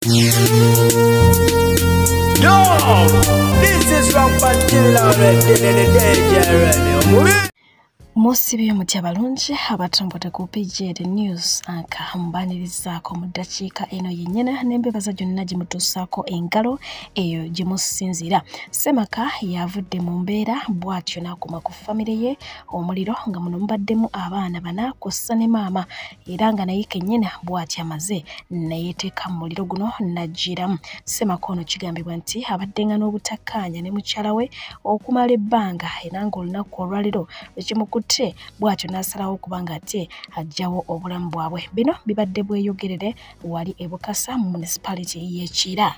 This is Rampantilla Radio. Musibi mutya balungi abatambude ku PGD News anka mbanirizaako mu dakiika eno yennyena n'embebaza gyonna gye mutuusaako engalo eyo gye musinzira. Semaka yavudde mu mbeera bw'atyo n'akoma ku famire ye omuliro nga muno mubaddemu abaana bana kw'ossa ne maama era nga naye kennyina bw'atyo amaze neyeteeka mu muliro guno n'aggiramu. Semaka ono kigambibwa nti abaddenga n'obutakkaanya ne mukyala we okumala ebbanga era ng'olunaku olwaliro lwekimukutte bw'atyo n'asalawo kubanga ate ajjawo obulamu bwabwe. Bino bibadde bweyogerere wali e Bukasa mu municipality y'e Kira.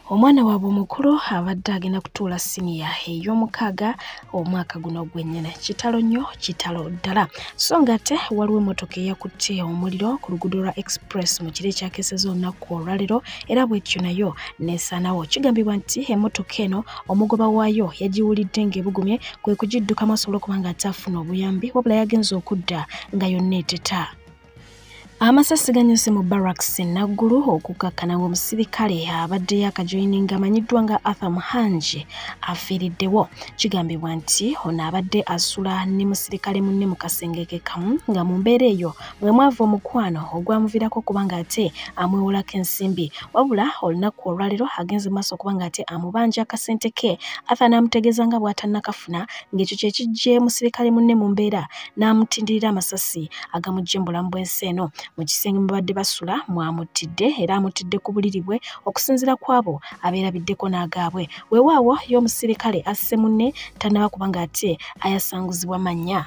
Omwana waabwe omukulu abadde agenda kutuula siniya ey'omukaaga omwaka guno gwennyini. Kitalo nnyo, kitalo ddala. So nga ate waliwo emmotoka eyakutte omuliro ku luguudo lwa Express mu kiro ekyakeeseza olunaku olwaliro era bw'etyo nayo neesaanawo. Kigambibwa nti emmotoka eno omugoba waayo yagiwulidde ng'ebugumye kwe kugiddukamu asobole okuba nga ate afuna obuyambi wabula yagenza okudda nga yonna eteta. Amasasi ganyuse mu barracks naggulu okukakkana ng'omusirikale abadde yakajoyininga amanyiddwa nga Arthur Muhanji afiiriddewo. Kigambibwa nti ono abadde asula ne musirikale munne mu kasengeke kamu nga mu mbeera eyo mwe mwava omukwano ogwamuviirako okuba nga ate amwewolako ensimbi wabula olunaku olwaliro agenze maaso okuba nga ate amubanja akasente ke. Arthur n'amutegeeza nga bw'atannakafuna ng'ekyo kye kijje musirikale munne mu mbeera n'amutindirira amasasi agamujje mu bulamu bw'ensi eno. Mu kisenge mubadde basula mwamutidde era amutidde ku buliri bwe okusinziira kwabo abeerabiddeko n'agaabwe. Weewaawo y'omusirikale asse munne tannaba kubanga ate ayasanguzibwa mannya.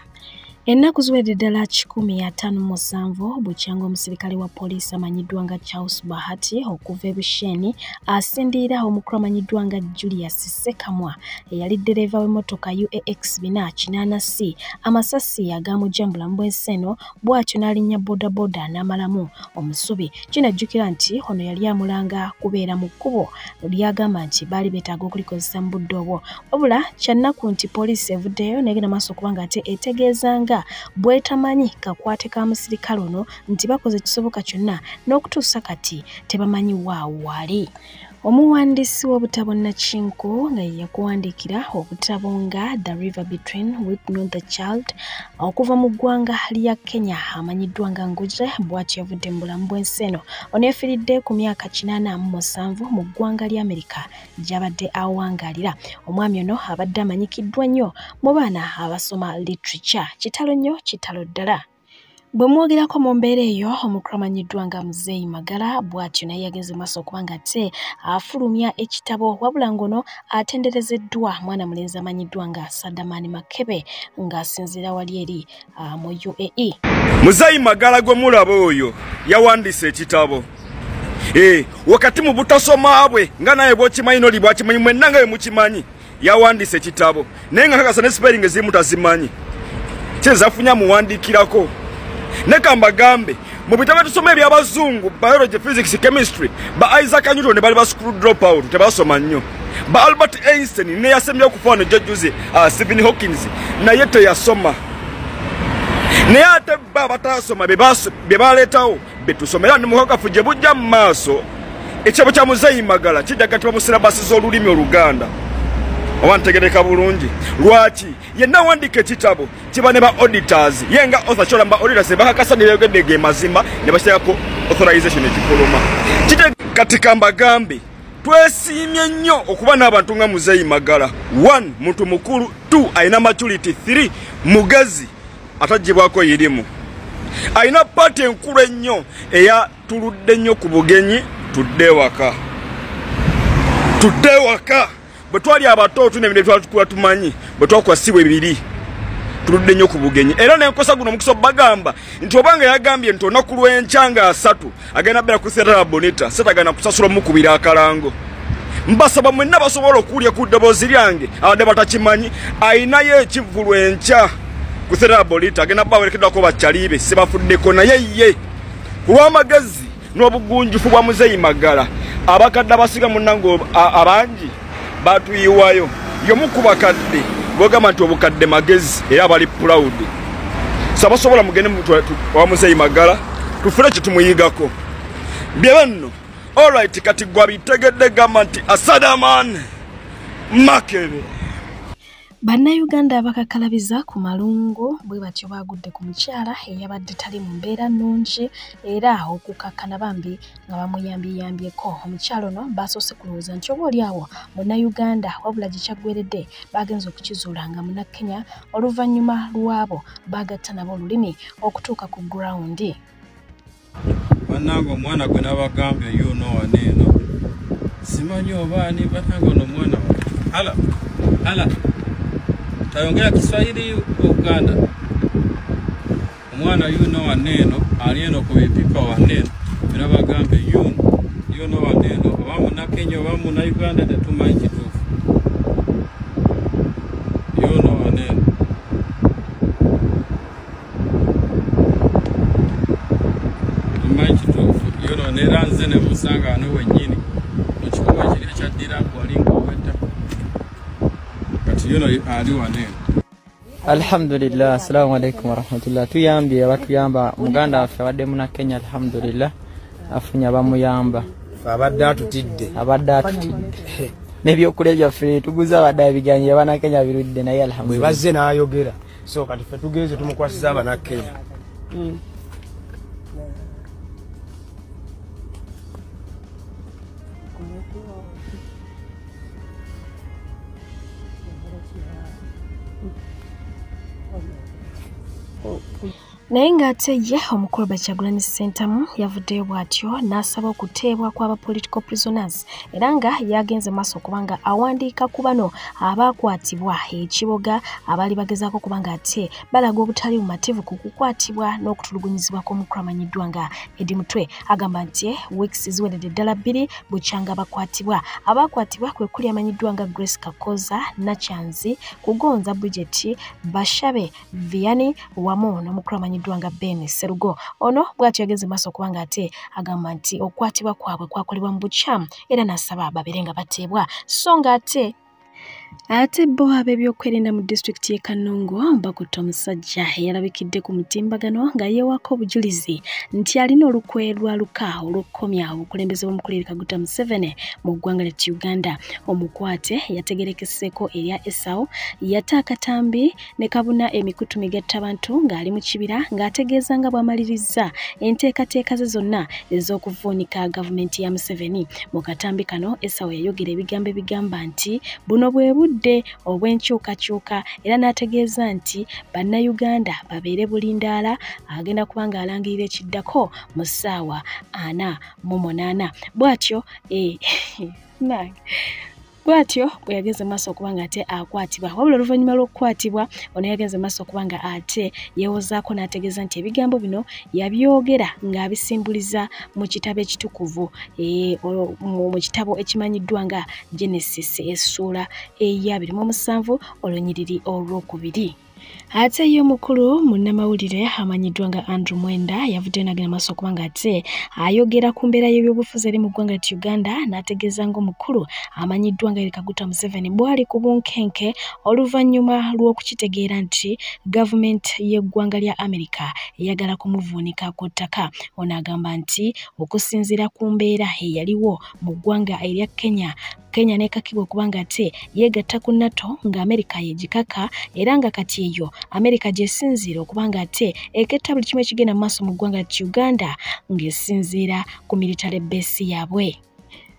Ennaku ziwedde ddala 157 bukyanga omusirikale wa poliisi amanyiddwa nga Charles Bahati okuva e Busheni asindiira omukulu amanyiddwa nga Julius Sekamwa eyali ddereeva w'emmotoka UAX 480C amasasi agamujja mu bulamu bw'ensi eno bw'atyo n'alinnya bodaboda n'amalamu omusubi. Kinajjukira nti ono yali amulanga kubeera mu kkubo lyagamba nti baali beetaaga okulikozesa mu budde obwo wabula kyannaku nti poliisi evuddeyo n'egenda maaso okuba nga ate etegeezanga bwetamanyi kakwate ka musirikale ono nti bakoze ekisoboka kyonna n'okutuusa kati tebamanyi waawo wali. Omuwandiisi w'obutabo Nakinku nga yakuwandiikira obutabo nga The River Between Weep Not the Child okuva mu ggwanga lya Kenya amanyiddwa nga Nguje bw'atyo yavudde mu bulamu bw'ensi eno. Ono yafiiridde ku myaka 87 mu ggwanga lya Amerika gy'abadde awangaalira. Omwami ono abadde amanyikiddwa nnyo mu baana abasoma literature. Kitalo nnyo, kitalo ddala. Bwe mwogerako mu mbeera eyo omukulu amanyiddwa nga Muzeeyi Magala bw'atyo naye yageze maaso okuba nga ate afulumya ekitabo wabula ngono atenderezeddwa mwana mulenzi amanyiddwa nga Sadamani Makebe ng'asinziira wali eri mu UAE. Muzeeyi Magala gwe mulaba oyo yawandiise ekitabo wakati mu butasoma bwe nga naye bw'okimanyi n'oli bwakimanyi mwenna nga bwe mukimanyi yawandiise ekitabo naye nga kakasa ne spelling ezimu tazimanyi kyezafunya muwandiikirako. Nekamba gambe mu bitabo tusoma eby'abazungu biology, physics, chemistry ba Isaac Newton bali ba school drop out tebasoma nnyo. Ba Albert Einstein ne yasemye okufaana jjuze Stephen Hawking naye teyasoma. Ne ate ba batasoma be baleetawo betusomera ne muhakafu gye bujja mu maaso ekitabo kya Muzeeyi Magala kijjagatibwa mu silabasi z'olulimi Oluganda. Owantegereka bulungi lwaki yenna wandika ekitabo kiba ne ba auditors yenga author chola mba auditors bakakasa ne yogedde ge mazima ne bashyirako authorization ekifuluma kite katika mbagambe twesimye nnyo okuba n'abantu nga Muzeeyi Magala. 1 muntu mukulu, 2 aina maturity, 3 mugazi atajibwako yirimu aina pati enkulu ennyo eya tuludde nnyo ku bugenyi tudde waka bwe twali abato tune bine twatukuwa tumanyi bwe twakwasibwa ebiri tuludde nnyo ku bugenyi era n'enkosa guno mukisa bagamba nti obanga yagambye nti olunaku lw'enkyanga 3 agenda bera ku Serra Bonita setagana kusasula mukubira akalango. Mbasaba mwenna basobola okuwulya ku ddoboozi lyange abadde batakimanyi ayinayo ekivulu enkya ku Serra Bonita agenda bawerekeddwako bakyalibe sebafuddeko naye ye ku lw'amagezi n'obugunjufu bwa Muzeeyi Magala abakadde abasiga munnango abangi batuyiwayo yomukubakadde bogamba nti obukadde magezi era bali proud. Sabasobola mugende wa Muzeeyi Magala tufune kitumuyigako. Bye banno Alright, kati gwa bitegedde gamba nti Asadaman Makebe. Bannayuganda bakakalabiza ku malungu bwe batyo bagudde ku mukyala eyabadde tali mu mbeera nnungi era okukakkana bambi nga bamuyambyeko. Omukyala ono basoose kulowooza nti obaolyawo munnayuganda wabula gye kyaggweredde bagenza okukizuula nga munnakenya oluvannyuma lwabo bagatta nabo olulimi okutuuka ku gurawundi. Bannange omwana gwe nabagambye yuno waneeno simanyi oba ani bannange ono omwana hala tayongera Kiswahili Uganda. Omwana yuno waneeno ali eno ku bipipa waneeno era bagambye yuno waneeno oba munnakenya oba munnayuganda tetumanyi kituufu. Yuno waneeno tumanyi kituufu. Yuno neera nze ne musanga wano wennyini mu kikuba kiri ekyaddira gwalinga owetta kati yuno ali waneeno. Alhamdulillah, assalamu alaikum warahmatullah. Tuyambye batuyamba muganda waffe abadde munnakenya alhamdulillah afunya bamuyamba abadde atutidde n'ebyokulya byaffe tuguza abadde abiganyira bannakenya birudde naye alhamdulillah bazze n'ayogera so kati ffe tugeze tumukwasiza abannakenya. Naye ng'ate ye omukulu Kyagulanyi Ssentamu yavuddeyo bw'atyo n'asaba okuteebwa kw'aba political prisoners era nga yagenze maaso kubanga awandiika ku bano abaakwatibwa ekiboga abaali bagezaako kubanga ate balaga obutali bumativu ku kukwatibwa n'okutulugunyizibwa kw'omukulu amanyiddwa nga Eddie Mutwe. Agamba nti weeks ziweredde ddala 2 bukyanga bakwatibwa. Abaakwatibwa kwe kuli amanyiddwa nga Grace Kakoza, Nakyanzi, Kugonza Bridget, Bashabe Vianney wamu n'omukulu amanyiddwa nga Ben Serugo. Ono bw'atyo yageze maaso kubanga ate agamba nti okukwatibwa kwabwe kwakolebwa mu bukyamu era n'asaba babeere nga bateebwa. So nga ate bo ab'ebyokwerinda mu disitulikiti y'e Kanungu bakutte omusajja eyalabikidde ku mutimbagano nga yeewako obujulizi nti alina olukwe lwaluka olw'okkomya obukulembeze bw'omukulira Kaguta Museveni mu ggwanga lya Uganda. Omukwate yategerekeseeko erya Esau yatta akatambi ne kabuna emikutu migattabantu ng'ali mu kibira ng'ategeeza nga bw'amaliriza enteekateeka ze zonna ez'okuvuunika gavumenti ya Museveni. Mu katambi kano Esau yayogera ebigambo ebigamba nti buno bwe budde obw'enkyukakyuka era n'ategeeza nti bannayuganda babeere bulindaala agenda kubanga alangirira ekiddako mu ssaawa 48. Bw'atyo bwe yageze maaso okubanga ate akwatibwa. Wabula oluvannyuma lw'okukwatibwa ono yageze maaso okubanga ate yeewozaako n'ategeeza nti ebigambo bino yabyogera ng'abisimbuliza mu kitabo ekitukuvu mu kitabo ekimanyiddwa nga Genesis essuula eya 27 olunyiriri olw'okubiri. Ate ye omukulu munnamawulire amanyiddwa nga Andrew Mwenda yavuddeyo n'agenda maaso okubanga ate ayogera ku mbeera y'ebyobufuzi eri mu ggwanga lya Uganda n'ategeeza ng'omukulu amanyiddwa nga Kaguta Museveni bw'ali ku bunkenke oluvannyuma lw'okukitegeera nti gavumenti y'eggwanga lya Amerika eyagala kumuvuunika ku ttaka. Ono agamba nti okusinziira ku mbeera eyaliwo mu ggwanga erya Kenya n'ekakibwa okubanga ate yeegatta ku NATO nga Amerika yegikaka era nga kati eyo Amerika gyesinziira okubanga ate eketta buli kimu ekigenda mu maaso mu ggwanga lya Uganda ng'esinziira ku military base yaabwe.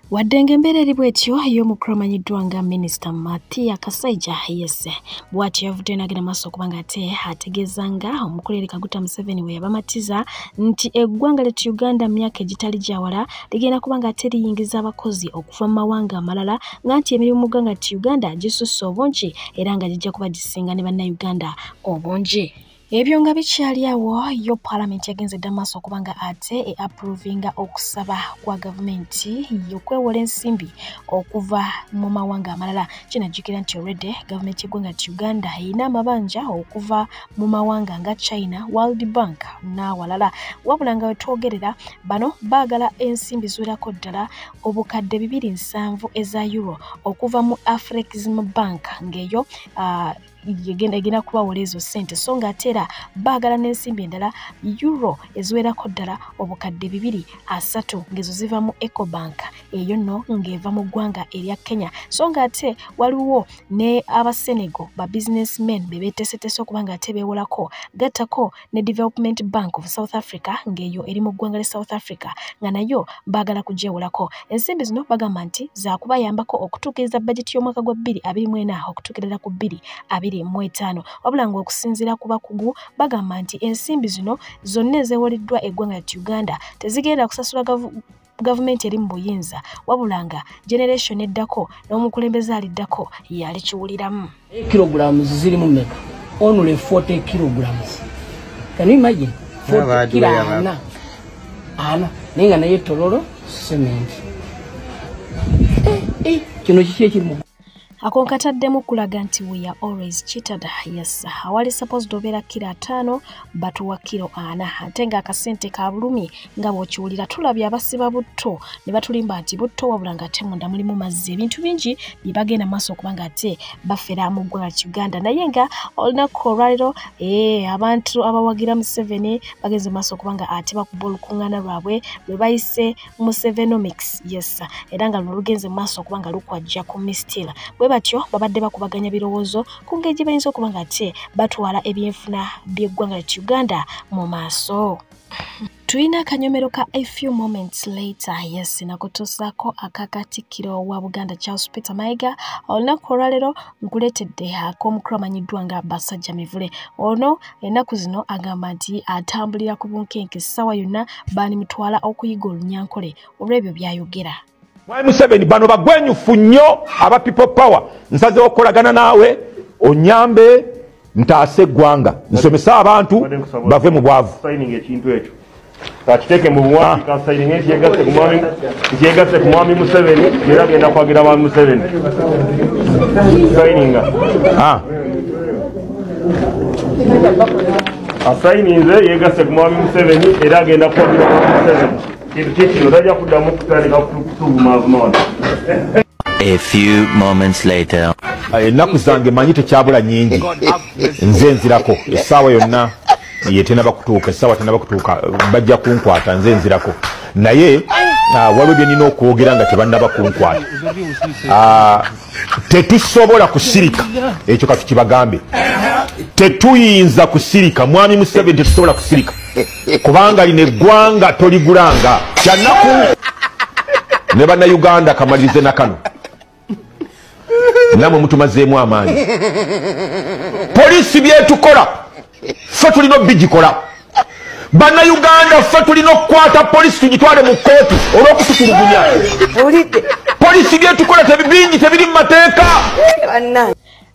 Wadde ng'embeera eri bw'etyo y'omukulu amanyiddwa nga Minisita Matia Kasaija bw'atyo yavuddeyo n'agenda maaso okubanga ate ategeeza nga omukulu Kaguta Museveni we yabamatiza nti eggwanga lya Uganda mu myaka egitali gyawala ligenda kubanga ate liyingiza abakozi okuva mu mawanga amalala nga nti emirimu mu ggwanga lya Uganda gisusse obungi era nga gijja kuba gisinga ne bannayuganda obungi. Ebyo nga bikyali awo yo Parliament yagenze dda maaso okubanga ate approvinga okusaba kwa gavumenti y'okwewola ensimbi okuva mu mawanga amalala. Kinajjukira nti already gavumenti y'eggwanga lya Uganda erina amabanja okuva mu mawanga nga China, World Bank n'awalala. Wabula nga wetwogerera bano baagala ensimbi ziwerako ddala obukadde 270 eza euro okuva mu Afrexim Bank ng'eyo egenda kubawola ezo ssente so ng'ate era baagala n'ensimbi endala euro eziwerako ddala obukadde 230 ng'ezo ziva mu Ecobank eyo nno ng'eva mu ggwanga erya Kenya so ng'ate waliwo ne Abasenegal ba businessmen be beeteeseteese okuba ng'ate beewolako gattako ne Development Bank of South Africa ng'eyo eri mu ggwanga lya South Africa nga nayo baagala kugyewolako ensimbi zino bagamba nti zaakubayambako okutuukiriza bajeti y'omwaka gwa 2024 okutuukirira ku 2025 wabula ng'okusinziira ku bakugu bagamba nti ensimbi zino zonna ezeewoliddwa eggwanga lya Uganda tezigenda kusasula gavumenti eri mu buyinza wabula nga generation eddako n'omukulembeze aliddako yalikiwuliramu kilograms ziri mu mmeka only 40 kilograms can you imagine 40 kilograms ana ninga naye tololo cement kino kiki ekirimu ako nkataddemu kulaga nti we are always cheated yes awali supposed obeera kilo 5 batuwa kilo 4 ate ng'akasente ka bulumi nga bw'okiwulira tulabye abasiba butto ne batulimba nti butto wabula ng'ate munda mulimu mazzi ebintu bingi bye bagenda maaso okuba ng'ate bafera mu ggwanga lya Uganda naye nga olunaku olwaliro abantu abawagira Museveni bagenze maaso okuba nga ate bakuba olukuŋŋaana lwabwe lwe bayise Musevenomics yes era nga lugenze maaso okuba nga lukwajja ku mistila batyo babadde bakubaganya birowoozo ku ngeri gye bayinza okuba nga ate batwala ebyenfuna by'eggwanga lya Uganda mu maaso Tuina kanyomero ka a few moments later yes nakutusaako akakatikkiro wa Buganda Charles Peter Mayiga olunaku olwaleero nkuleetedde ak'omukulu amanyiddwa nga Basajja Mivule ono ennaku zino agamba nti atambulira ku bunkenke essaawa yonna baanimutwala okuyiga olunyankole olw'ebyo by'ayogera Mwai Museveni bano bagwenyufu nnyo aba people power nsaze okolagana naawe onyambe ntaase eggwanga nsomesa abantu bave mu bwavu signing ekintu ekyo kakiteke mu buwafi ka signing ekyegasse ku mwami Museveni era agenda kwagira mwami Museveni signing asayininze yegasse ku mwami Museveni era agenda kwagira mwami Museveni A few moments later. Ennaku zange manyi tekyabula nyingi nze nzirako essaawa yonna yetenaba kutuuka essaawa tenaba kutuuka bajja kunkwata nze nzirako naye waliwo bye nina okwogera nga tebannaba kunkwata tetusobola kusirika ekyo kati kibagambe tetuyinza kusirika mwami Museveni tetusobola kusirika kubanga lino eggwanga toligulanga kyanaku ne bannayuganda kamalirize na kano namwe mutumazeemu amaanyi poliisi byetukola ffe tulina obigikola bannayuganda ffe tulina okukwata poliisi tugitwale mu kooti olw'okututulugunya poliisi byetukola bingi tebiri mu mateeka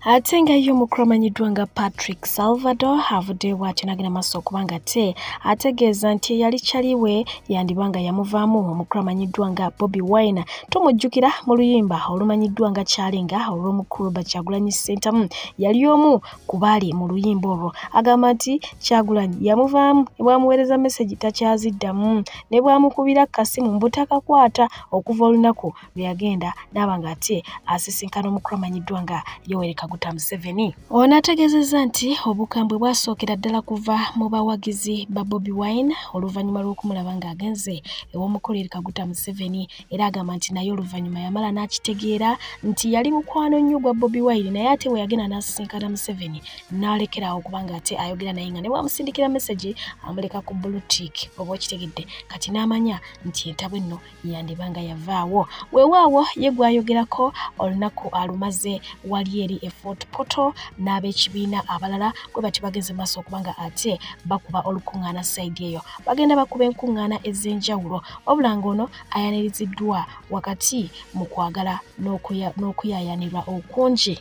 ate nga yo omukulu amanyiddwa nga Patrick Salvador avuddeyo bw'atyo n'agenda maaso okuba nga te ategeeza nti eyali kyaliwe yandiba nga yamuvaamu omukulu amanyiddwa nga Bobi Wine tumujjukira mu luyimba olumanyiddwa nga Kyalenga olw'omukulu Kyagulanyi Ssentamu yali omu ku baali mu luyimba olwo agamba nti Kyagulanyi yamuvaamu ne bwamuweereza message takyaziddamu ne bwamukubira kasimu mbutakakwata okuva olunaku lwe yagenda n'aba nga ate asisinkana omukulu amanyiddwa nga Yoweri Kaguta Museveni. Ono ategeezezza nti obukambwe bwasookera ddala kuva mu bawagizi ba Bobi Wine oluvannyuma lw'okumulaba ng'agenze ew'omukulu Yoweri Kaguta Museveni era agamba nti naye oluvannyuma yamala n'akitegeera nti yali mukwano nnyo gwa Bobi Wine naye ate bwe yagenda n'asisinkana Museveni n'alekerawo kubanga ate ayogera naye nga ne bwamusindikira message amuleka ku blue tick oba okitegedde kati n'amanya nti entabwe nno yandiba nga yavaawo weewaawo ye gwayogerako olunaku alumaze wali eri Fort Portal n'ab'ekibiina abalala gwe bati bagenze maaso okuba nga ate bakuba olukuŋŋaana sayidi eyo bagenda bakuba enkuŋŋaana ez'enjawulo wabula ng'ono ayaniriziddwa wakati mu kwagala n'okuyaayanirwa okungi.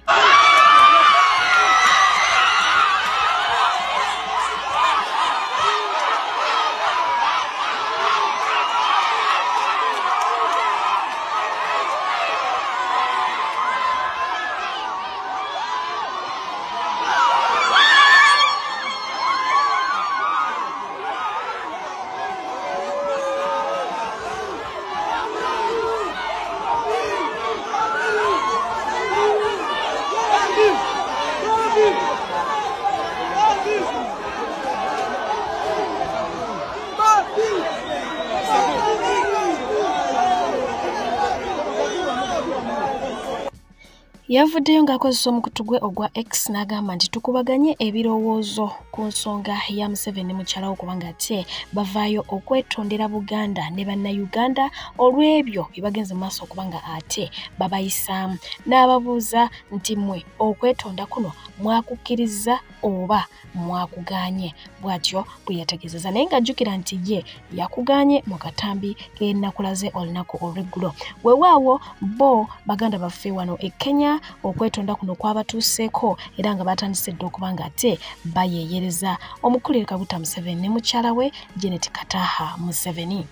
Yavuddeyo ng'akozesa omukutu gwe ogwa X n'agamba nti tukubaganye ebirowoozo ku nsonga ya Museveni mukyala okubanga ate bavaayo okwetondera Buganda ne bannayuganda olw'ebyo bye bagenze mu maaso okubanga ate babayisaamu. N'ababuuza nti mmwe okwetonda kuno mwakukkiriza oba mwakuganye. Bw'atyo bwe yategeezeza naye ng'ajjukira nti ye yakuganye mu katambi k'ennakulaze olunaku olw'eggulo. Weewaawo bo baganda baffe wano e Kenya okwetonda kuno kwabatuuseeko era nga batandise dda okuba nga ate bayeeyereza omukulira Kaguta Museveni ne mukyala we Janet Kataha Museveni.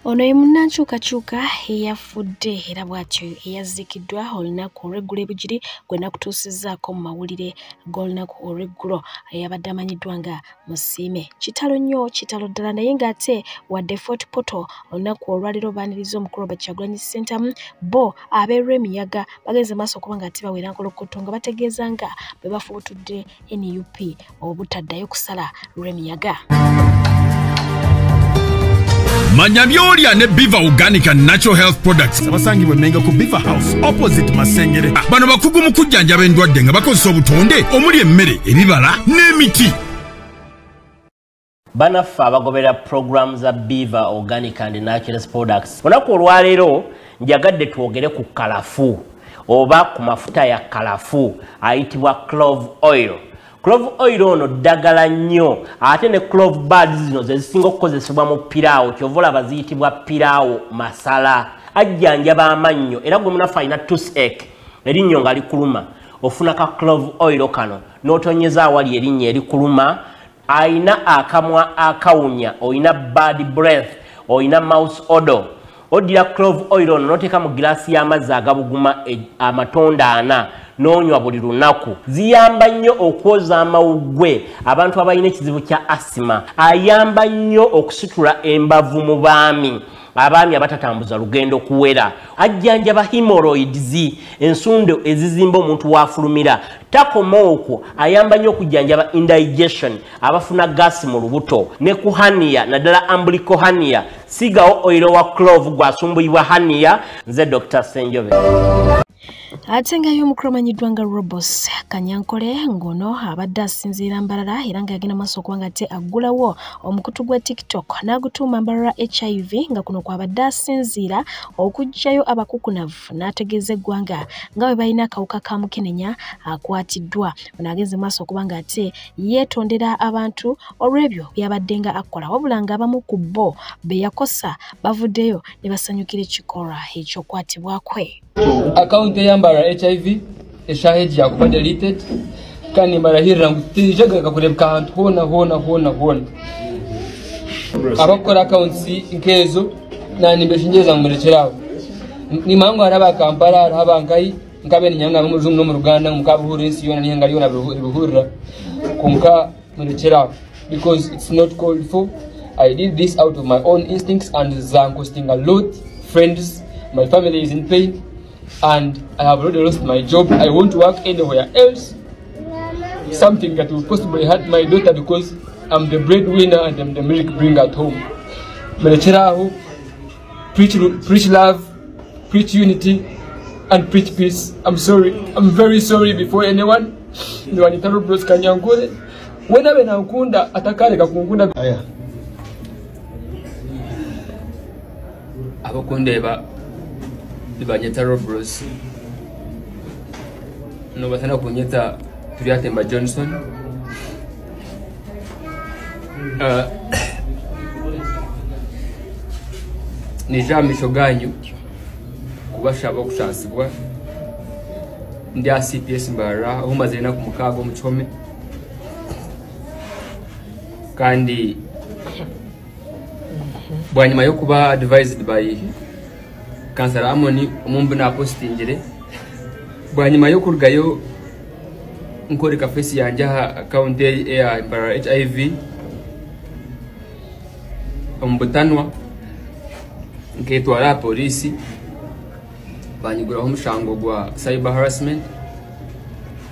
Ono ye munnankyukakyuka eyafudde era bw'atyo eyaziikiddwa olunaku olw'eggulo ebigiri gwe nakutuusizzaako mu mawulire g'olunaku olw'eggulo eyabadde amanyiddwa nga Musiime. Kitalo nnyo, kitalo ddala, naye ng'ate wadde Fort Portal olunaku olwaliro baaniriza omukulu Robert Kyagulanyi Ssentamu, bo ab'Erwemiyaga bagenze maaso okuba nga ate bawera nkolokotto nga bategeeza nga bwe bafuutudde NUP obutaddayo kusala Rwemiyaga. Manya byolya ne Beaver Organic and Natural Health Products. Abasangibwa Mengo ku Beaver House opposite Masengere. Bano bakugu mu kujjanjaba endwadde nga bakozesa obutonde omuli emmere, ebibala n'emiti. Banaffe abagobera program za Beaver Organic and Natural Products. Olunaku olwaleero njagadde twogere ku kalafu oba ku mafuta ya kalafu ayitibwa clove oil. Clove oil ono ddagala nnyo ate ne clove buds zino ze zisinga okukozesebwa mu piraawo kyovola baziyitibwa piraawo masala. Ajjanjaba amannyo era gwe munaffe alina toothache erinnyo nga likuluma ofuna ka clove oil kano n'otonyeza awali erinnya erikuluma. Aina akamwa akawunya, oyina bad breath, oyina mouth odor. Odira clove oil ono n'oteeka mu giraasi y'amazzi agabuguma amatonda 4 n'onywa buli lunaku. Ziyamba nnyo okwoza amawuggwe abantu abalina ekizibu kya asima. Ayamba nnyo okusitula embavu mu baami abatatambuza lugendo kuwera. Ajjanjaba hemorrhoids, ensundo ezizimba omuntu wafulumira. Takoma okwo ayamba nnyo okujjanjaba indigestion abafuna gasi mu lubuto ne ku hernia naddala umbilical hernia. Sigawo oil wa clove gwasumbuyibwa hernia. Nze Dr. Senjove. Ate nga y'omukulu amanyiddwa nga Robos Kanyankole ngono abadde asinziira Mbarara era nga yagenda maaso okuba nga ate aggulawo omukutu gwa TikTok n'agutuuma Mbarara HIV nga kuno kwabadde asinziira okuggyayo abakukunavu n'ategeeza eggwanga nga bwe balina akawuka ka mukenenya akwatiddwa. Ono agenze maaso okuba nga ate yeetondera abantu olw'ebyo byabadde nga akola wabula nga abamu ku bo be yakosa bavuddeyo ne basanyukira ekikolwa eky'okwatibwa kwe. Account yambara HIV eshaheji yakuba deleted kandi marahira ngutijaga kakurebka ahantu hona abakora accounts inkezo nani mbeshingeza mumerekeraho ni mango araba Kampala araba nkai nkabe ni nyanga mu no mu Ruganda mukabuhura insi yona ni ngaliyo na bibuhura kunka mumerekeraho because it's not called for. I did this out of my own instincts and zam costing a lot. Friends, my family is in pain. And I have already lost my job. I won't work anywhere else. Something that will possibly hurt my daughter because I'm the breadwinner and I'm the milk bringer at home. Melecherahu, preach love, preach unity, and preach peace. I'm sorry. I'm very sorry before anyone. Niwanitaro Bros Kanyankole. Wena bena ukunda atakale kakungunda. Aya. Abakundeba Ibanyeta Robros no batana kunyeta Turiatemba Johnson ni jamisho ganyu kubashaba kushasibwa ndi CPS Mbarara umaze na kumukago muchome kandi bwanyuma yo kuba advised by Kansara Amoni umumbu na postingire bwanyuma yo kurgayo nkoreka face yanje account ya Mbarara HIV ombutanwa nketwara polisi banyigura ho mushango gwa cyber harassment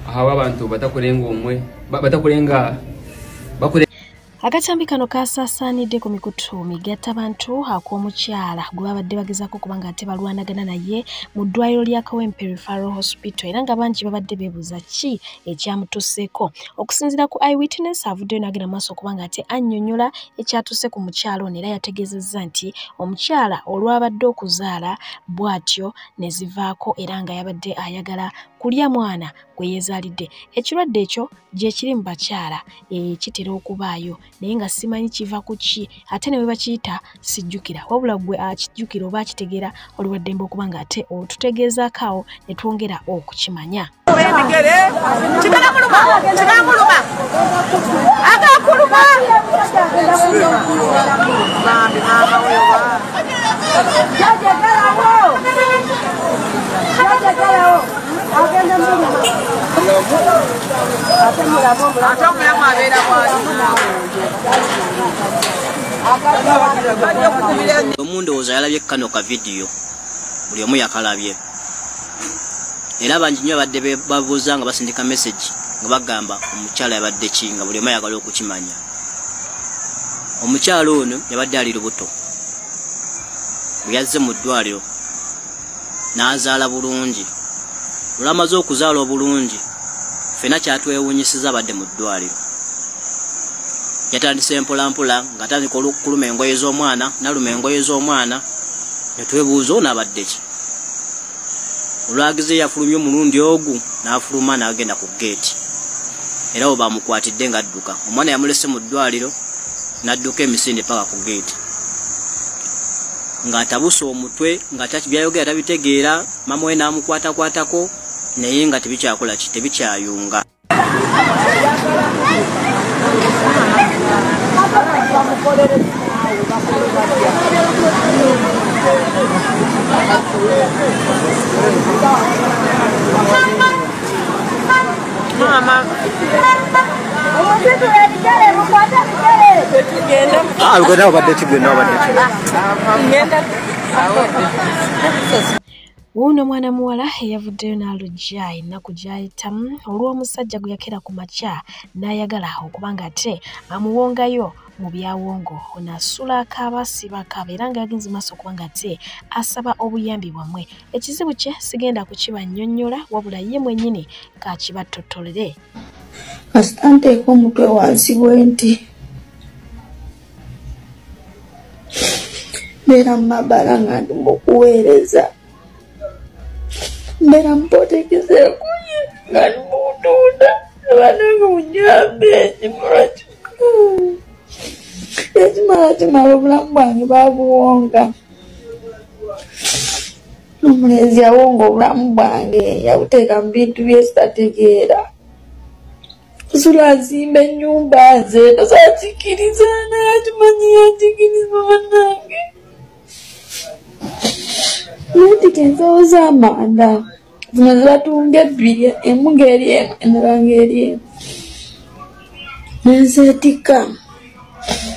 aho abantu batakurenga umwe batakurenga bakure. Akatambi kano kasaasaanidde ku mikutu migattabantu ak'omukyala gwe babadde bagezaako okuba nga ate balwanagana naye mu ddwaliro lya Kawempe Referral Hospital era nga bangi babadde beebuuza ki ekyamutusseeko. Okusinziira ku eyewitness avuddeyo n'agenda maaso okuba nga ate annyonnyola ekyatuuse ku mukyala ono era yategeezezza nti omukyala olwabadde okuzaala bw'atyo ne zivaako era nga yabadde ayagala kulya mwana gwe yeezaalidde. Ekirwadde ekyo gye kiri mu bakyala kitera okubaayo naye nga simanyi kiva ku ki ate ne bwe bakiyita sijjukira wabula gwe akijjukira oba akitegeera oliwaddembe okuba nga ate otutegeezaako awo ne twongera okukimanya. Omundowooza yalabye kano ka vidiyo buli omu yakalabye era bangi nnyo badde babuuza nga basindika message nga bagamba omukyala yabadde ki nga buli omu ayagala okukimanya. Omukyala ono yabadde ali lubuto bwe yazze mu ddwaliro n'azaala bulungi. Olwamaze okuzaala obulungi ffenna kyatwewuunyisiza badde mu ddwaliro. Yatandise mpolampola ng'atandika okuluma engoye z'omwana naluma engoye z'omwana ne twebuuza ono abadde ki. Olwagize yafulumye omulundi ogu n'afuluma n'agenda ku geeti era bwe bamukwatidde ng'adduka. Omwana yamulese mu ddwaliro n'adduka emisinde paka ku geeti ng'atabuse omutwe nga byayogera tabitegeera. Mama we n'amukwatakwatako naye nga tebikyakola ki tebikyayunga. Wuuno mwana muwala eyavuddeyo n'alujja ennaku gy'ayitamu olw'omusajja gwe yakera ku makya n'ayagala okuba nga ate amuwongayo mu byawongo. Ono asula akaaba siba akaaba era nga yagenze maaso okuba nga ate asaba obuyambi bwammwe. Ekizibu kye sigenda kukibannyonnyola wabula ye mwennyini kakibattotolere. Kasita nteeka omutwe wansi bwenti mbeera mu mabala nga ndi mu kuweereza mbeera mupotekezeeko nga ndi mu kutunda abanange munyambe ekimulaki ekimala obulamu bwange babuwonga. Omulenzi yawonga obulamu bwange yabuteeka mu bintu byesitategeera. Kusula azimba ennyumba ze tozakikiriza naye akimanyi yakikiriza bannange. Nti kensawo z'amanda zino zebatunga ebbiri emu ng'eri eno endala ng'eri eno nenzeetika.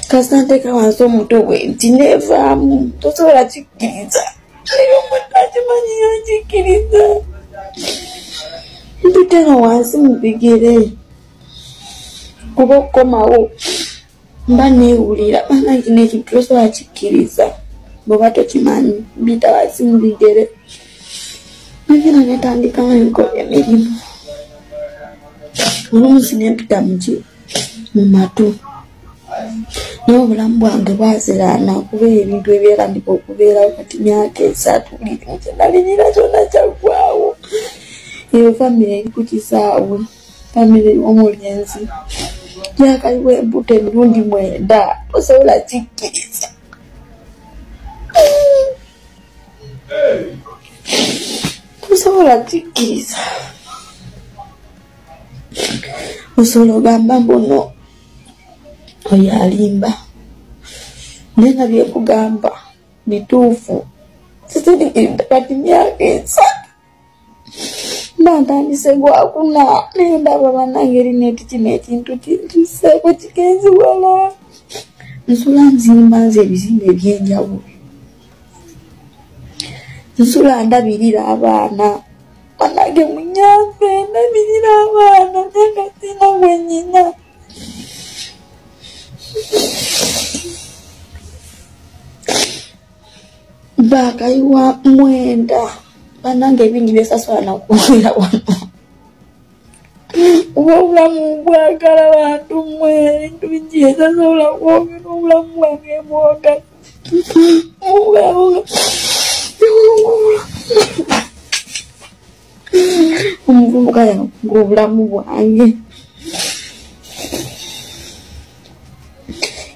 Kasita nteeka wansi omutwe bwenti neevaamu tosobola kikkiriza naye omuntu akimanyi yakikkiriza. Mpiteno wansi mu bigere kuba okukomawo mba neewulira bana kino ekintu tosobola kikkiriza bw'oba tokimanyi. Mpita wansi mu bigere negera netandikamu enkola emirimu. Oluusi nempita mu matu naye obulamu bwange bwazirana kubeera ebintu ebyerandika okubeerawo kati myaka 3 kyenalirira kyonna kyaggwawo. Eyo famire eri ku kisaawe famire omulenzi yakaliwo embuto emirundi 9 tosobola kikkiriza. Tosobola kikkiriza. Osobola ogamba mbuno oyo alimba naye nga byekugamba bituufu. Sitirikirira kati myaka 3 mba ntandise gwakuna naye ndaba bannange erineti kino ekintu kintuseeko kigenzi wala. Nsula nzimba nze ebizimbe ebyenjawulo. Nsula ndabirira abaana bannange munyambe ndabirira abaana naye nga sina bwennyina. bakaiwa mwenda banange ebingi byesaswala nakuwira wano obulamu bwagala bantu mwe bintu bingi esasobola kwogera obulamu bwange bwogala omuvubuka yankuga obulamu bwange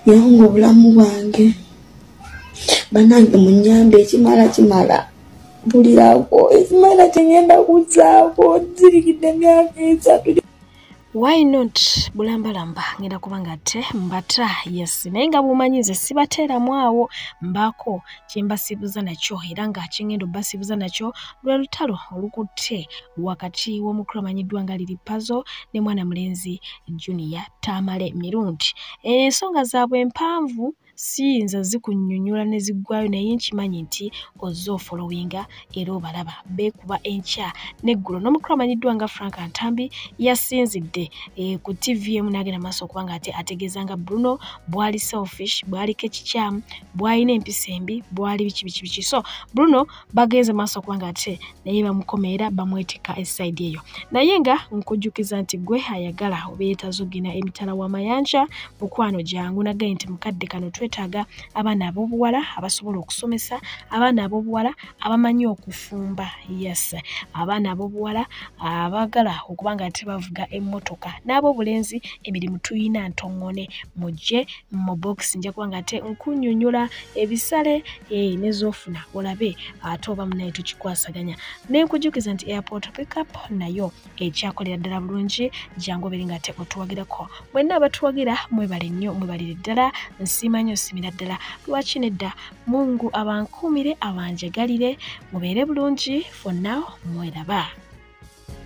yankuga obulamu bwange banange munyambe ekimala bulirako ekimala kyengenda kuzaako zirikidde emyaka 3. Why not bulambalamba ngenda kubanga ate mbata yes naye nga bumanyize sibateeramu awo mbako kyembasibuza nakyo era nga kyengendo basibuza nakyo lwe lutalo olukutte wakati w'omukulu amanyiddwa nga Lili Puzzle ne mwana mulenzi Junior Tamale Mirundi. Ensonga zaabwe empanvu siyinza zikunnyonnyola ne ziggwayo naye nkimanyi nti ozza ofolowinga era obalaba beekuba enkya n'eggulo. N'omukulu amanyiddwa nga Frank Ntambi yasinzidde ku TVM n'agenda maaso okubanga ate ategeeza nga Bruno bwali selfish, bwali kekikyamu, bwalina empisa embi, bwali biki. So Bruno bagenze maaso okubanga ate naye bamukomeera bamwetika eside eyo. Naye nga nkujjukiza nti gwe ayagala obeetazo gina emitala w'amayanja mukwano jangu nagaye nti mukadde kano twetaaga abaana ab'obuwala abasobola okusomesa, abaana ab'obuwala abamanyi okufumba. Yes, abaana ab'obuwala abagala okubanga ate bavuga emmotoka n'ab'obulenzi emirimu tuyina ntongone mujje mu box nja kubanga ate nkunnyonnyola ebisale nezofuna olabe ate oba munaye tukikwasaganya. Nenkujjukiza nti airport pickup nayo ekyakolera ddala bulungi jangu obere nga ate otuwagirako. Mwenna abatuwagira mwebale nnyo mwebalire ddala nsimanyi osimira ddala lwaki nedda Mungu abankuumire abanjagalire mubeere bulungi. For now mweraba.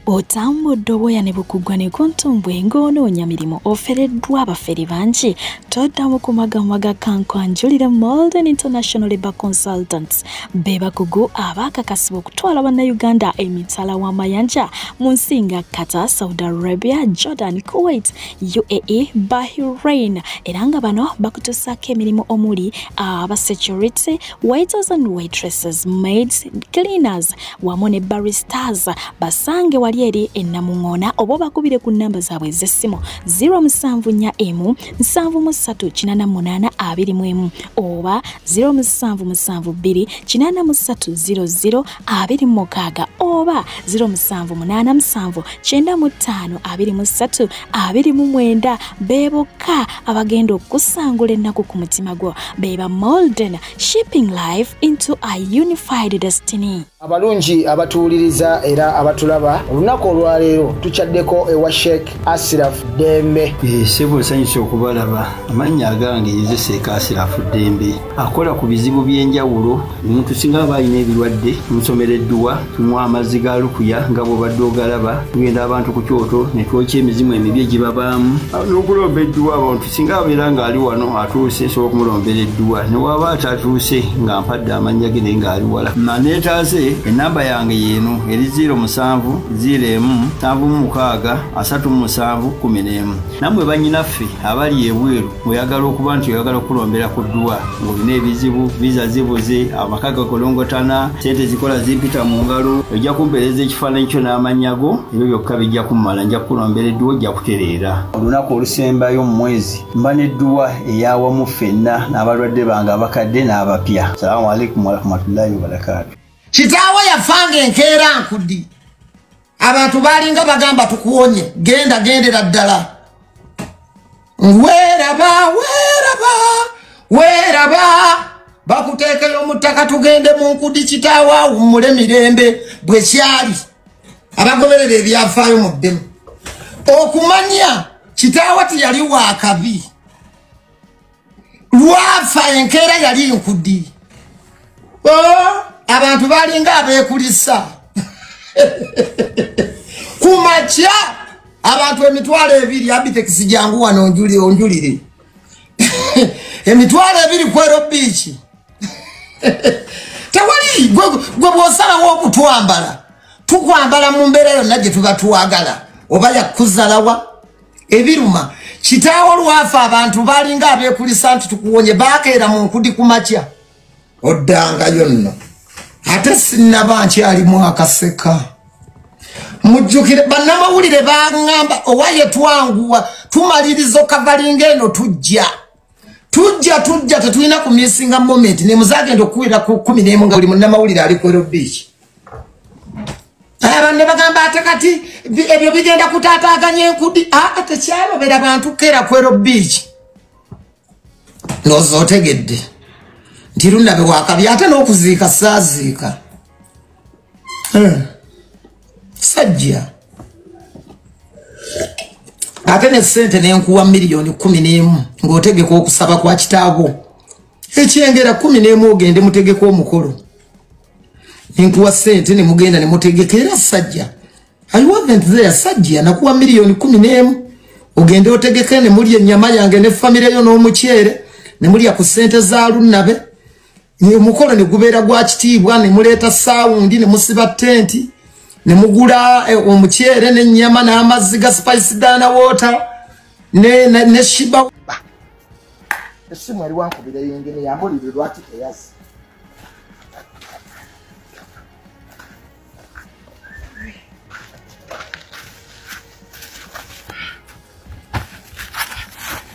Otambudde obwoya ne bukugwa ne kuntumbwe ng'onoonya mirimu ofereddwa abaferi bangi toddamu kumagamaga kankwanjulira Malden International Labour Consultants be bakugu abaakakasibwa okutwala bannayuganda emitala w'amayanja mu nsi nga Qatar, Saudi Arabia, Jordan, Kuwait, UAE, Bahrain era nga bano bakutusaako emirimu omuli security, waiters and waitresses, maids, cleaners wamu ne baristas. Basange wali eri ennamuŋŋoona oba bakubire ku nnamba zaabwe ez'essimu 074 738 21 oba 0772 83 00 oba 0787 95 23 29 beeboka abagenda okusangula ennaku ku mutima gwo. Beba Malden, shipping life into a unified destiny. Abalungi abatuwuliriza era abatulaba olunaku olwaleero tuchaddeko ewa Sheikh Ashraf Dembe. Sebo nsanyusa okubalaba. Amannya agange Yeze Sheikh Ashraf Dembe akola ku bizibu by'enjawulo. Omuntu singa aba alina ebirwadde musomereddwa tumuwa amazzi ga lukuya nga bw'obadde ogalaba. Tugenda abantu ku kyoto ne twokya emizimu emibi egibabaamu n'okulomba edduwa. Abantu singa abeera ng'ali wano atuuse sobola okumulombera edduwa ne waba atatuuse nga mpadde amannya ge naye ng'ali wala. Neetaase enamba yange yeeno eri 0707363711. Nammwe bannyinaffe abali ebweru oyagala okuba nti oyagala okulombera ku dduwa ng'olina ebizibu viza zibuze amaka gakolongotana sente zikola zimpita mu ngalo ojja kumpeereza ekifaananyi kyo n'amannya go ebyo byokka bijja kummala nja kukulombera edduwa ojja kutereera. Olunaku olusembayo mu mwezi mba n'edduwa ey'awamu ffenna n'abalwadde bange abakadde n'abapya. Assalamu alaikum warahmatullahi wabarakatuh. Kitaawo yafanga enkeera nkuddi. Abantu balinga bagamba tukuwonye gendera ddala. Weraba bakuteekeyo omutaka tugende mu nkuddi kitaawo awummule mirembe bwe kyali. Abagoberera ebyafaayo mu ddemu. Okumanya kitaawo tiyali wa kabi. Lwafa enkeera yali nkuddi. Abantu balinga abeekulisa. Kumakya abantu emitwalo 2 Abitex jangu wano onjulire. Emitwalo 2 Kwero Beach. Tewali gwe bw'osalawo okutwambala tukwambala mu mbeera yonna gye tuba tuwagala oba yakuzalawa ebiruma kitaawo lwafa abantu balinga abekulisa nti tukuwonye bakeera mu nkudi kumakya oddangayo nno ate sinnaba nkyalimu akaseka mujjukire bannamawulire baŋŋamba owaye twanguwa tumaliriza okavalinga eno tujja tetulina kumisinga moment ne muzagenda okuwira ku 11 nga buli munnamawulire ali ku Beach abanne bagamba ate kati ebyo bigenda kutaataaganya enkudi tekyalobera bantu kera ku Beach ndowooza otegedde nti lunabe wakabi ate n'okuziika saaziika sajja ate ne ssente n'enkuwa miliyoni 11 ng'otegeka okusaba kwa kitaawo ekyengera 11 ogende mutegeka omukolo nenkuwa ssente ne mugenda ne mutegeka era sajja I wasn't there sajja nakuwa miliyoni 11 ogende otegeke ne muli ennyama yange ne famire yo n'omukyere ne muli ku ssente za lunabe ne omukolo ne gubeera gwa kitiibwa ne muleeta saawundi ne musiba tenti ne mugula omukyere n'ennyama n'amazzi ga spice dana water ne shiba esimu ali wankubira yengene yambulire lwaki teyazi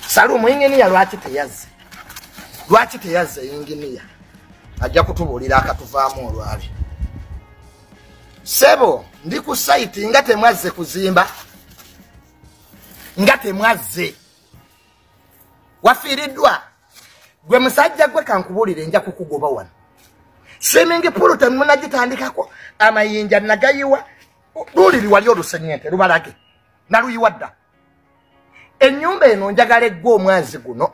Salumu ingeniya lwaki teyazi ingeniya ajja kutubuulira akatuvaamu olwali sebo ndi ku site nga temwazze kuzimba nga temwazze wafiiriddwa gwe musajja gwe kankubuulire nja kukugoba wano swimming pool temunagitandikako amayinja nagayiwa luuliri wali olusenyente lubalage naluyiwa dda ennyumba eno njagala eggwa omwazi guno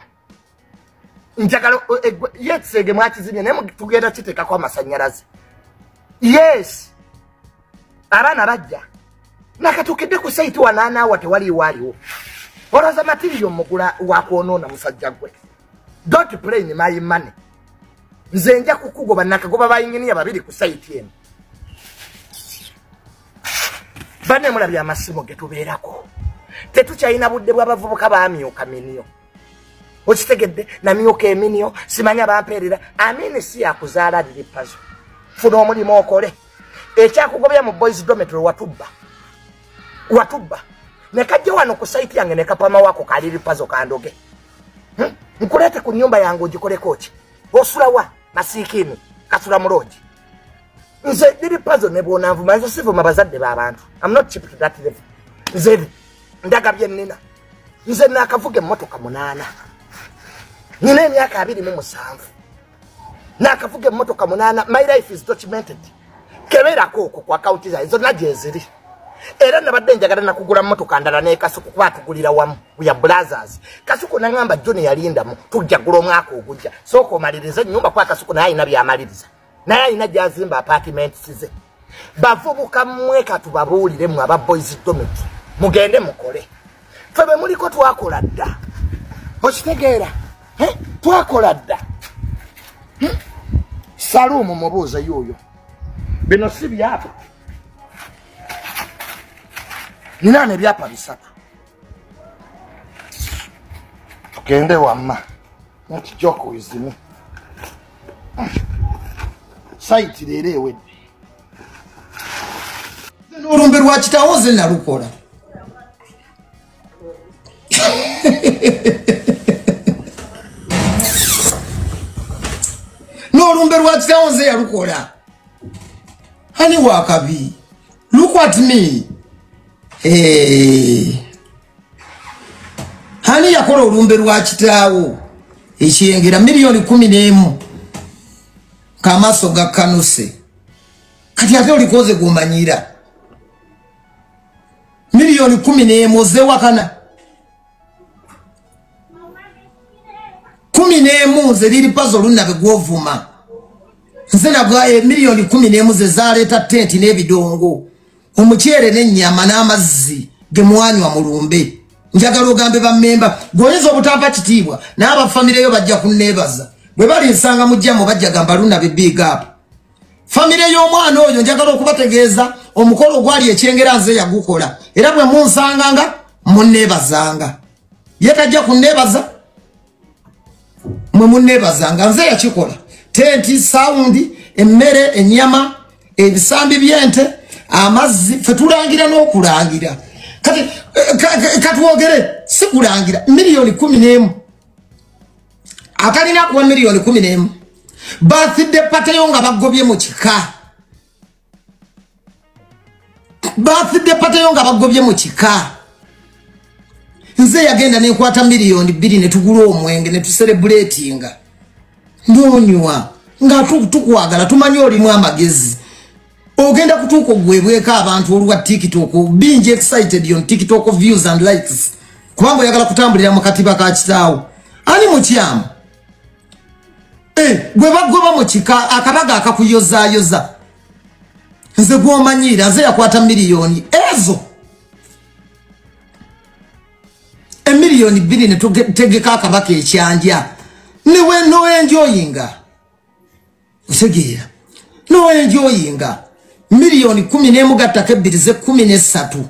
njagala yetsege mwakizimye naye tugenda kiteekako amasanyalaze yes abaana bajja nakatukidde ku saiti wanaanaawa tewaliiwaaliwo olowooza matiriyo mugula wakwonoona musajja gwe don't play in my money nze nja kukugoba nakagoba bayinginiya babiri ku saiti eno banne mulabye amasimu ge tubeerako tetukyalina budde bw'abavubuka baamyuka miniyo okitegedde namyuka eminiyo simanya bampeerera amini si yakuzaala liri pazo funa omulimu okole ekyakugobya mu boys dormitory watubba nekajja wano ku saiti yange nekapama wako kaliri pazo kandoge nkuleete ku nyumba yange ogikoleko ki osulawa masiikini kasula muloogi nze liri pazo ne bwonanvuma nze sivuma bazadde b'abantu I'm not cheap to that level nze ndagabye nina nze nakavuga emmotoka 8 nina emyaka 27 nakavuga emmotoka 8 my life is documented keberako okwo ku akaunti zange zonna gyeziri era nabadde njagala nakugula mmotoka ndala n'ekasuku kuba tugulira wamu ya brothers kasuku nangamba John yalindamu tujja gula omwaka ogujja sooka omaliriza ennyumba kwa kasuku naye alina byamaliriza naye alina gyazimba apartments ze bavubuka mmwe katubabuulire mu aba boys dormitory mugende mukole ffe bwe muliko twakola dda okitegeera twakola dda Salumu mubuuze yoyo bino si byapa nina nebyapa bisatu tugende wamma nakijoko izimu saiti leero ewedde n'olumbe lwa kitaawo nze nalukola n'olumbe lwa kitaawo nze yalukola hani wakabi look at me hani yakola olumbe lwa kitaawo ekyengera miliyoni 11 k'amaaso gakkanuse kati ate olikoze gumanyira miliyoni 11 ozewakana 11 nze liri pazo lunabe gwovuma nze nagwaye miliyoni 11 ze zaleeta tenti n'ebidongo omukyere n'ennyama n'amazzi ge mwanywa mu lumbe njagala ogambe bammemba gwoyinza obutampa kitiibwa n'abafamire yo bajja kunneebaza bwe bali nsanga mujjamu bajja gamba lunabe big up famire y'omwana oyo njagala okubategeeza omukolo gwali ekyengera nze yagukola era bwe munsanganga munnebazanga yetajja kunnebaza mwe munnebazanga nze yakikola tenti sound emmere ennyama ebisambi byente amazzi fetulangira n'okulangira kati katwogere sikulangira miliyoni 11 akalina kuwa miliyoni 11 birthday party yonga bagobye mu kika birthday party yonga bagobye mu kika nze yagenda nekwata miliyoni 2 ne tugula omwenge ne tucelebratinga ndonywa nga tukwagala tumanyi olimu amagezi ogenda kutuuka ogwebweka abantu oluwa TikTok binge excited on TikTok views and likes kubanga oyagala kutambulira mu katiba ka kitaawo ani mukyamu gwe bagoba mu kika akabaga akakuyozayoza nze gwomanyira nze yakwata miliyoni ezo emiliyoni 2 ne tutegeka akabaka ekyanja niwe no enjoyinga usegeera no enjoyinga miliyoni 11 gattako 2 ze 13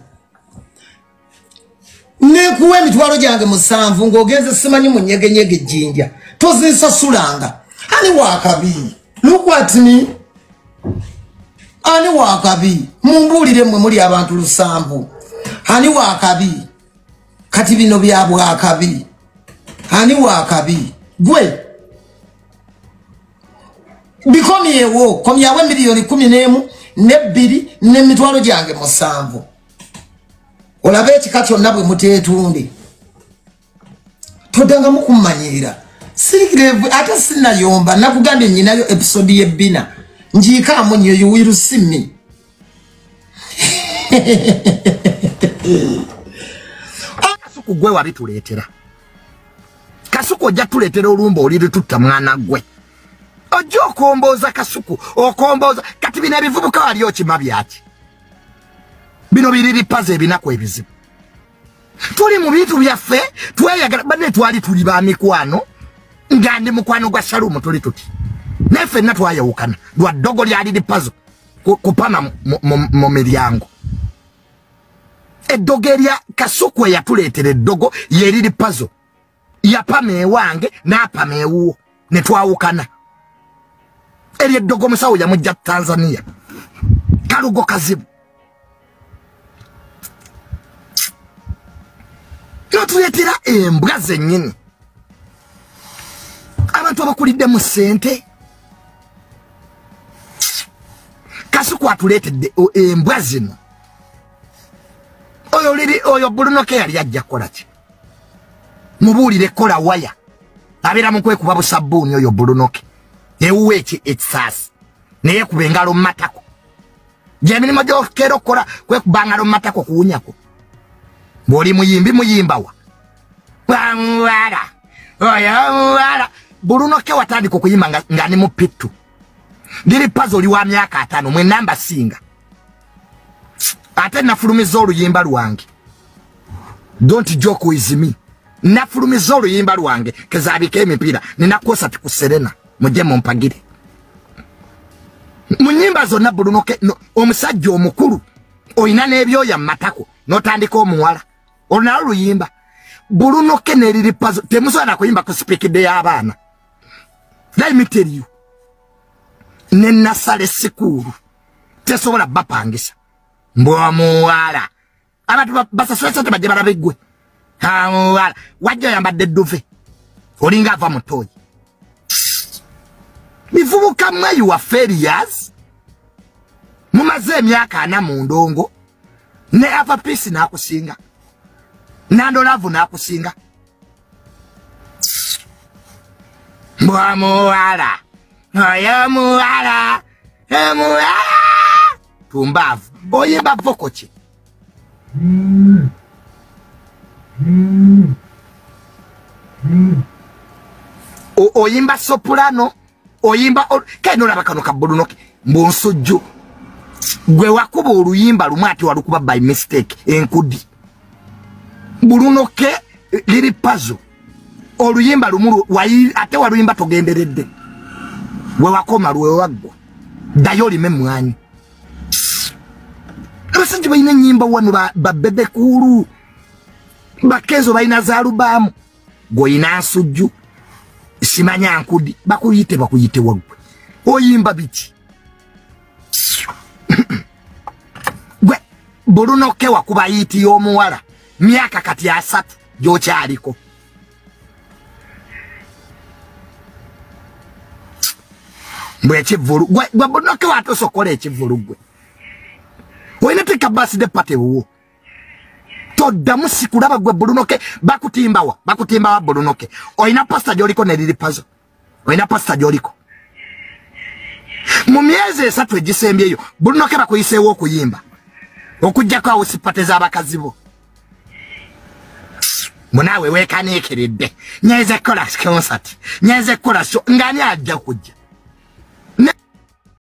nekuwa emitwalo gyange 7 ng'ogenze simanyi munyegenyege jinja tozinsasulanga ani wakabi look at me ani wakabi mumbulire mwe muli abantu 7 ani wakabi kati bino byabwakabi ani wakabi gwe bikomyewo komyawe miliyoni 11 ne 2 ne mitwalo gyange 7 olabe ekika kyonna bwe muteetunde todanga mukumanyira sirikireve ate sinayomba nakugambye nyinayo episode yebbina njiikaamu nnyo you will see me kasuku gwe wabituleetera kasuku ojja tuleetera olumba oliri tutta mwana gwe ojja okomboza kasuku okomboza kati bino ebivubuka wali okima byaki bino biriri paze ebinaku ebizibu tuli mu bintu byaffe tweyagala banne twali tuli ba mikwano nga ndi mukwano gwa Shalumu tuli tuti neffe na twayawukana lwa ddogo lyali lipazo kupana mu miryango eddogo erya kasuku eyatuleetera eddogo yeri lipazo yapama ewange n'apama ewuwo ne twawukana eri eddogo musawo yamujja Tanzania kalugo kazibu notuleetera embwa zennyini abantu abakulidde mu ssente kasuku atuleetedde embwa zino oyo Bulunoke yali ajja kukola ki mubuulire kola waya abeera mu kwekuba busabbuuni oyo Bulunoke ewuwa ekisaasi naye kuba engalo mu matako gyemirimu gyokera okukola kwekuba ngalo mu matako kuwunyako bw'oli muyimbi muyimbawa wamuwala oyo muwala Bulunoke watandika okuyimba nga ni mu pittu liri pazo oli wa myaka 5 mwe namba singa ate nafulumiza oluyimba lwange don't joke with me nafulumiza oluyimba lwange kezabika emipiira ninakosa tikuserena mujje mumpagire mu nnyimba zonna Bulunoke omusajja omukulu oyina n'ebyoya mu matako n'otandika omuwala olunalo oluyimba Bulunoke neriri pazo temusobola kuyimba ku speakide y'abaana let me tell you nenasale sikuru tesobola bapangisa mbwamuwala abantu basaswesate bajje balabegwe muwala wajja yambadde edduve olinga ava mutoyi mivubuka mmwe you are failures mumaze emyaka 4 mu ndongo ne ava peace n'akusinga Nandolavu n'akusinga mbwamuwala oyo muwala tumbavu oyimba voko ki oyimba soprano oyimba kainolaba kano ka Bulunoke mbonsojjo gwe wakuba oluyimba lumu ati walukuba by mistake enkudi Bulunoke liri pazo oluyimba lumu ate waluyimba togenderedde we wakoma lwe waggwa dayo lime mwanyi abasajja balina ennyimba wano babebe kulu Bakezo baina za alubamu goina nsujju simanya nkudi bakuyite wagwe oyimba biti gwe Bulunoke wakuba yiti y'omuwala myaka kati ya 3 gyokyaliko mbwe ekivulu gwe Bulunoke watosokola ekivulu gwe oyina tika birthday party wo toddamu sikulaba gwe Bulunoke bakutimbawa Bulunoke oyina pasta gyoliko ne lili pazo oyina pasta gyoliko mu myezi 3 egisembyeyo Bulunoke bakuyiseewo okuyimba okujjako awo sipate z'abakazi bo munawe weekaneekeredde nyeze kola concert nyeze kola show ngani ajja kujja